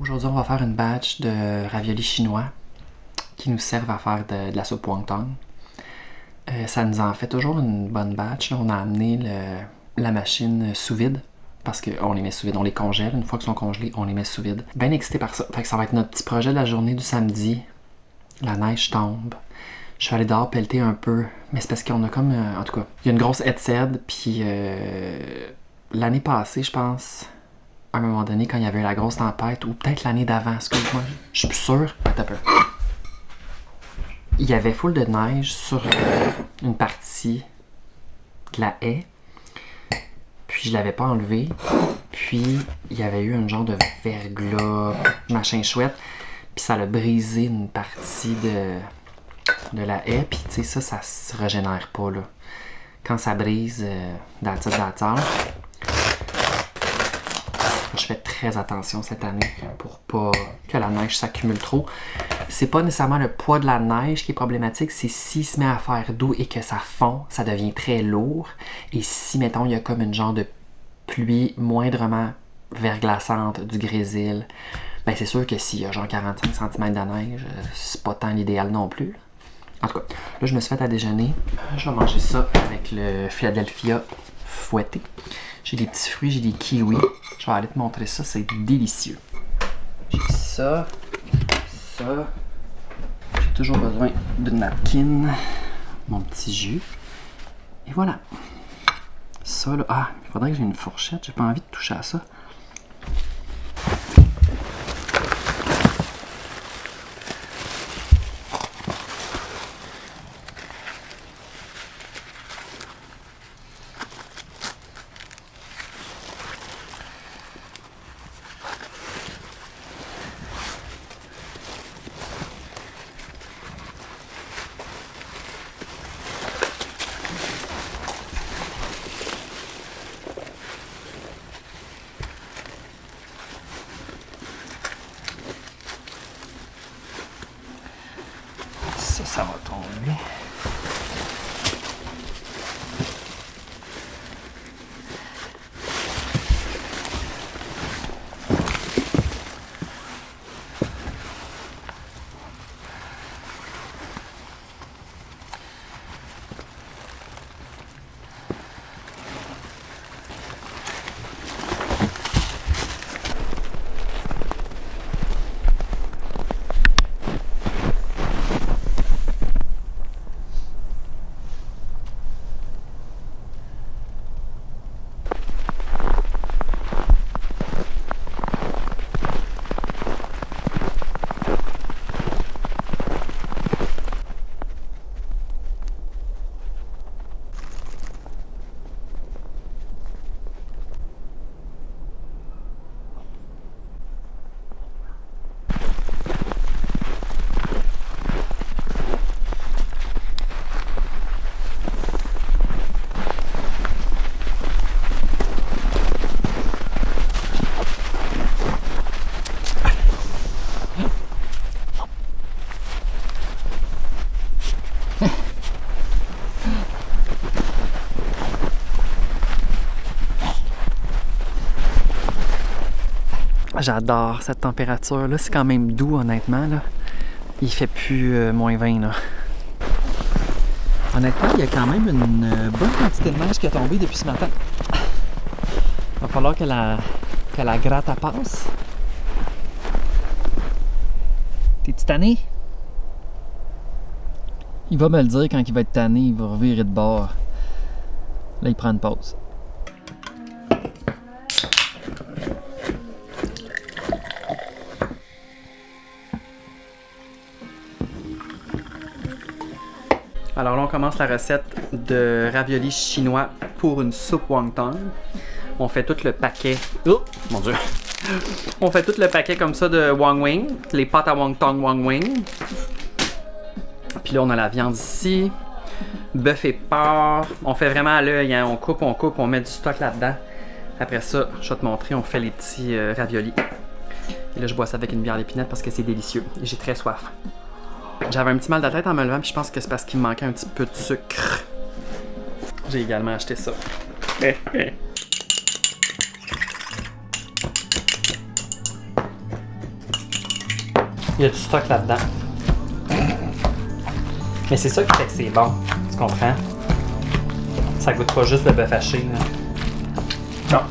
Aujourd'hui, on va faire une batch de raviolis chinois qui nous servent à faire de la soupe wonton. Ça nous en fait toujours une bonne batch. Là, on a amené la machine sous vide parce qu'on les met sous vide, on les congèle. Une fois qu'ils sont congelés, on les met sous vide. Bien excité par ça. Fait que ça va être notre petit projet de la journée du samedi. La neige tombe. Je suis allé dehors pelleter un peu, mais c'est parce qu'on a comme... en tout cas, il y a une grosse headset, puis l'année passée, je pense, à un moment donné, quand il y avait eu la grosse tempête, ou peut-être l'année d'avant, excuse-moi, je suis plus sûr. Attends un peu. Il y avait full de neige sur une partie de la haie, puis je l'avais pas enlevé, puis il y avait eu un genre de verglas, machin chouette, puis ça a brisé une partie de la haie, puis tu sais, ça se régénère pas, là. Quand ça brise, that's it. Je fais très attention cette année pour pas que la neige s'accumule trop. C'est pas nécessairement le poids de la neige qui est problématique, c'est s'il se met à faire doux et que ça fond, ça devient très lourd. Et si, mettons, il y a comme une genre de pluie moindrement verglaçante, du grésil, ben c'est sûr que s'il y a genre 45 cm de neige, c'est pas tant l'idéal non plus. En tout cas, là, je me suis fait à déjeuner. Je vais manger ça avec le Philadelphia fouetté. J'ai des petits fruits, j'ai des kiwis. Je vais aller te montrer ça, c'est délicieux. J'ai ça. J'ai toujours besoin d'une napkin. Mon petit jus. Et voilà. Ça, là. Ah, il faudrait que j'ai une fourchette. J'ai pas envie de toucher à ça. Ça va tomber. J'adore cette température-là. C'est quand même doux, honnêtement. Là. Il fait plus moins 20. Là. Honnêtement, il y a quand même une bonne quantité de neige qui est tombée depuis ce matin. Il va falloir que la gratte passe. T'es-tu tanné? Il va me le dire quand il va être tanné, il va revirer de bord. Là, il prend une pause. Alors là, on commence la recette de raviolis chinois pour une soupe wonton. On fait tout le paquet... Oh, mon Dieu! On fait tout le paquet comme ça de wong wing, les pâtes à wonton wong wing. Puis là, on a la viande ici, bœuf et porc. On fait vraiment à l'œil, hein? On coupe, on met du stock là-dedans. Après ça, je vais te montrer, on fait les petits raviolis. Et là, je bois ça avec une bière d'épinette parce que c'est délicieux. Et j'ai très soif. J'avais un petit mal de tête en me levant, puis je pense que c'est parce qu'il me manquait un petit peu de sucre. J'ai également acheté ça. Il y a du stock là-dedans. Mais c'est ça qui fait que c'est bon. Tu comprends? Ça goûte pas juste le bœuf haché. Là. Non.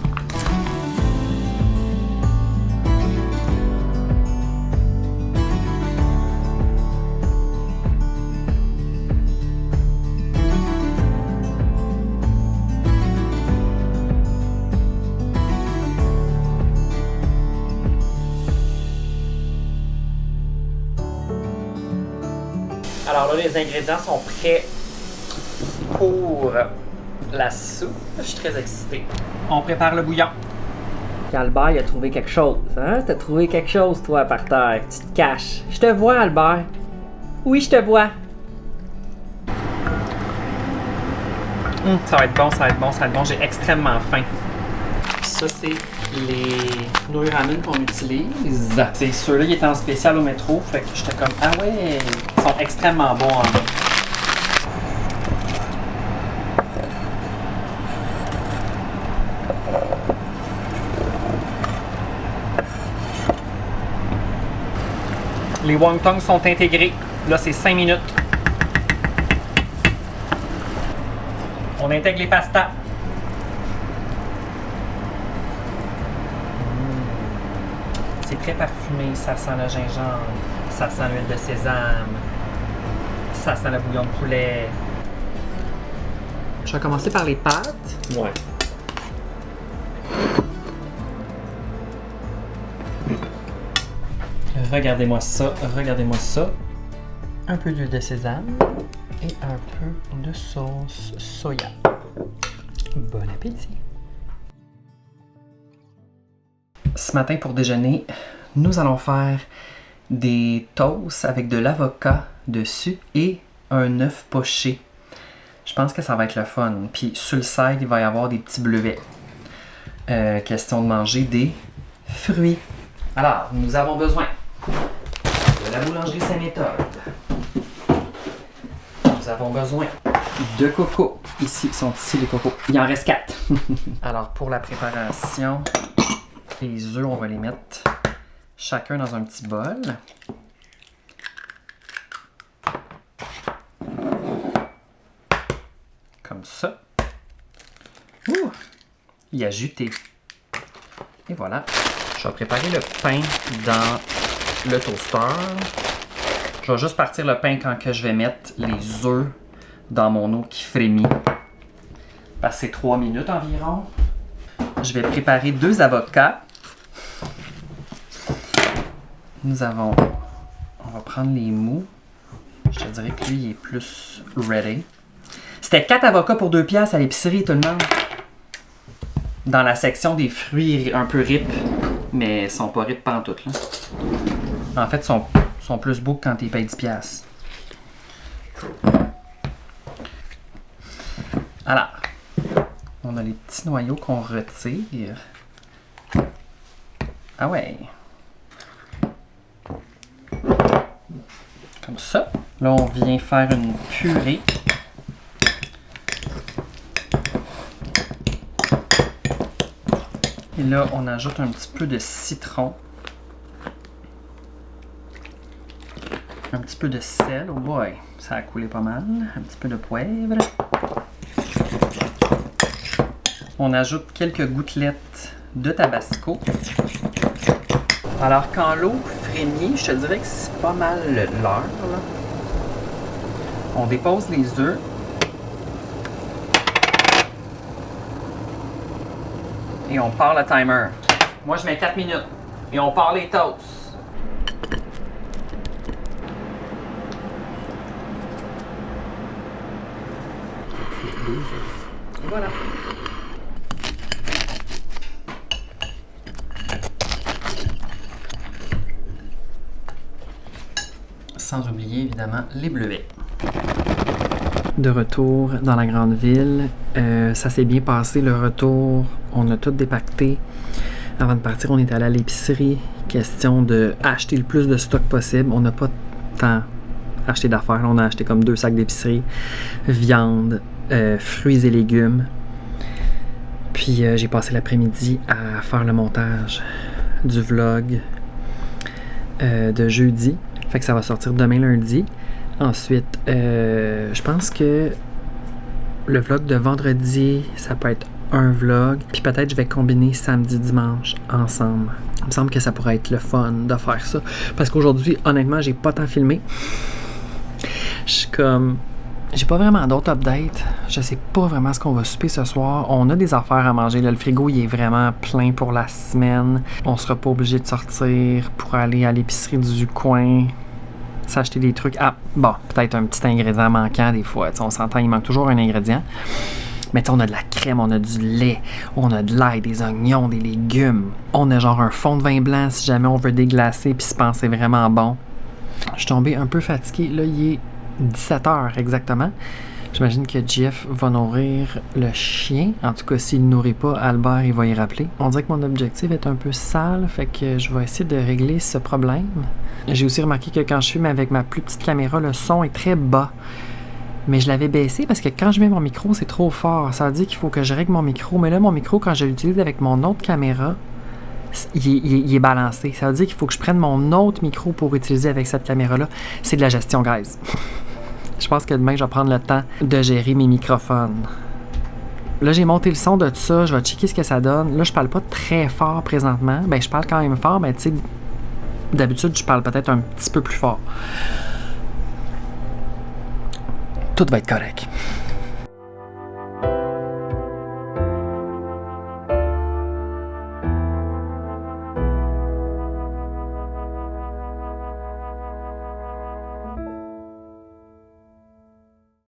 Alors là, les ingrédients sont prêts pour la soupe. Je suis très excitée. On prépare le bouillon. Albert, il a trouvé quelque chose. Hein? T'as trouvé quelque chose, toi, par terre. Tu te caches. Je te vois, Albert. Oui, je te vois. Ça va être bon, ça va être bon, ça va être bon. J'ai extrêmement faim. Ça, c'est les nouilles ramen qu'on utilise. C'est ceux-là qui étaient en spécial au métro. Fait que j'étais comme, ah ouais, ils sont extrêmement bons en main. Les wontons sont intégrés. Là, c'est 5 minutes. On intègre les pastas. C'est très parfumé, ça sent le gingembre, ça sent l'huile de sésame, ça sent le bouillon de poulet. Je vais commencer par les pâtes. Ouais. Regardez-moi ça, regardez-moi ça. Un peu d'huile de sésame et un peu de sauce soya. Bon appétit! Ce matin pour déjeuner, nous allons faire des toasts avec de l'avocat dessus et un œuf poché. Je pense que ça va être le fun. Puis sur le side, il va y avoir des petits bleuets. Question de manger des fruits. Alors, nous avons besoin de la boulangerie Saint-Méthode. Nous avons besoin de coco. Ici, sont ici les cocos. Il en reste 4. Alors, pour la préparation, les œufs, on va les mettre chacun dans un petit bol. Comme ça. Ouh! Y ajouter. Et voilà. Je vais préparer le pain dans le toaster. Je vais juste partir le pain quand que je vais mettre les œufs dans mon eau qui frémit. Passer 3 minutes environ. Je vais préparer 2 avocats. On va prendre les mous. Je te dirais que lui, il est plus ready. C'était 4 avocats pour 2 piastres à l'épicerie, tout le monde. Dans la section des fruits un peu rip, mais ils sont pas rip pantoute, là. En fait, ils sont plus beaux que quand tu payes 10 piastres. Alors, on a les petits noyaux qu'on retire. Ah ouais. Comme ça. Là, on vient faire une purée. Et là, on ajoute un petit peu de citron. Un petit peu de sel. Oh boy, ça a coulé pas mal. Un petit peu de poivre. On ajoute quelques gouttelettes de tabasco. Alors, quand l'eau frémit, je te dirais que c'est pas mal l'heure. On dépose les œufs. Et on part le timer. Moi, je mets 4 minutes. Et on part les toasts. Voilà. Sans oublier, évidemment, les bleuets. De retour dans la grande ville. Ça s'est bien passé, le retour. On a tout dépacté. Avant de partir, on est allé à l'épicerie. Question de acheter le plus de stock possible. On n'a pas tant acheté d'affaires. On a acheté comme 2 sacs d'épicerie. Viande, fruits et légumes. Puis j'ai passé l'après-midi à faire le montage du vlog de jeudi. Fait que ça va sortir demain lundi. Ensuite, je pense que le vlog de vendredi, ça peut être un vlog. Puis peut-être je vais combiner samedi, dimanche ensemble. Il me semble que ça pourrait être le fun de faire ça. Parce qu'aujourd'hui, honnêtement, j'ai pas tant filmé. Je suis comme... J'ai pas vraiment d'autres updates. Je sais pas vraiment ce qu'on va souper ce soir. On a des affaires à manger. Là, le frigo, il est vraiment plein pour la semaine. On sera pas obligé de sortir pour aller à l'épicerie du coin. S'acheter des trucs. Ah, bon, peut-être un petit ingrédient manquant des fois. T'sais, on s'entend, il manque toujours un ingrédient. Mais on a de la crème, on a du lait, on a de l'ail, des oignons, des légumes. On a genre un fond de vin blanc si jamais on veut déglacer puis se penser vraiment bon. Je suis tombé un peu fatigué. Là, il est 17h exactement. J'imagine que Jeff va nourrir le chien. En tout cas, s'il ne nourrit pas, Albert, il va y rappeler. On dirait que mon objectif est un peu sale, fait que je vais essayer de régler ce problème. J'ai aussi remarqué que quand je filme avec ma plus petite caméra, le son est très bas. Mais je l'avais baissé parce que quand je mets mon micro, c'est trop fort. Ça veut dire qu'il faut que je règle mon micro. Mais là, mon micro, quand je l'utilise avec mon autre caméra, il est balancé. Ça veut dire qu'il faut que je prenne mon autre micro pour utiliser avec cette caméra-là. C'est de la gestion, guys. Je pense que demain, je vais prendre le temps de gérer mes microphones. Là, j'ai monté le son de tout ça. Je vais checker ce que ça donne. Là, je parle pas très fort présentement. Ben, je parle quand même fort, mais tu sais, d'habitude, je parle peut-être un petit peu plus fort. Tout va être correct.